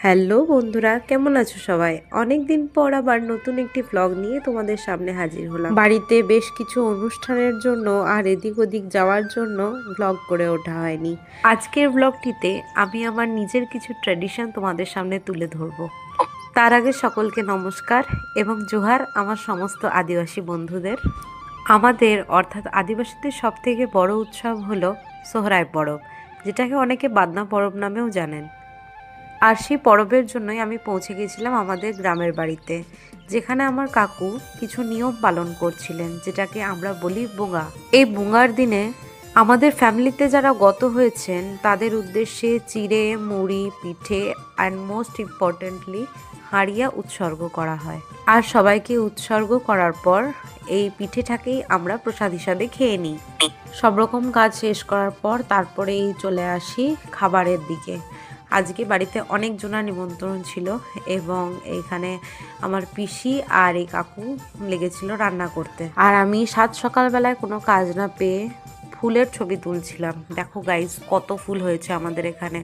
Hello বন্ধুরা, কেমন আছো সবাই? অনেক দিন পর আবার নতুন একটি ব্লগ নিয়ে তোমাদের সামনে হাজির হলাম। বাড়িতে বেশ কিছু অনুষ্ঠানের জন্য আর এদিক ওদিক যাওয়ার জন্য ব্লগ করে ওঠা হয়নি। আজকের ব্লগটিতে আমি আমার নিজের কিছু ট্র্যাডিশন তোমাদের সামনে তুলে ধরবো। তার আগে সকলকে নমস্কার এবং জোহার আমার সমস্ত আদিবাসী বন্ধুদের। আমাদের অর্থাৎ আদিবাসীদের সব থেকে বড় উৎসব হলো সোহরাই পরব, যেটাকে অনেকে বাদনা পরব নামেও জানেন। আর সেই পরবের জন্যই আমি পৌঁছে গেছিলাম আমাদের গ্রামের বাড়িতে, যেখানে আমার কাকু কিছু নিয়ম পালন করছিলেন, যেটাকে আমরা বলি বুঙা। এই বুঙার দিনে আমাদের ফ্যামিলিতে যারা গত হয়েছেন তাদের উদ্দেশ্যে চিড়ে, মুড়ি, পিঠে অ্যান্ড মোস্ট ইম্পর্টেন্টলি হাঁড়িয়া উৎসর্গ করা হয়। আর সবাইকে উৎসর্গ করার পর এই পিঠেটাকেই আমরা প্রসাদ হিসাবে খেয়ে নিই। সব রকম কাজ শেষ করার পর তারপরেই চলে আসি খাবারের দিকে। আজকে বাড়িতে অনেক জনের নিমন্ত্রণ ছিল এবং এইখানে আমার পিসি আর এই কাকু লেগেছিল রান্না করতে। আর আমি সাত সকালবেলায় কোনো কাজ না পেয়ে ফুলের ছবি তুলছিলাম। দেখো গাইস, কত ফুল হয়েছে আমাদের এখানে।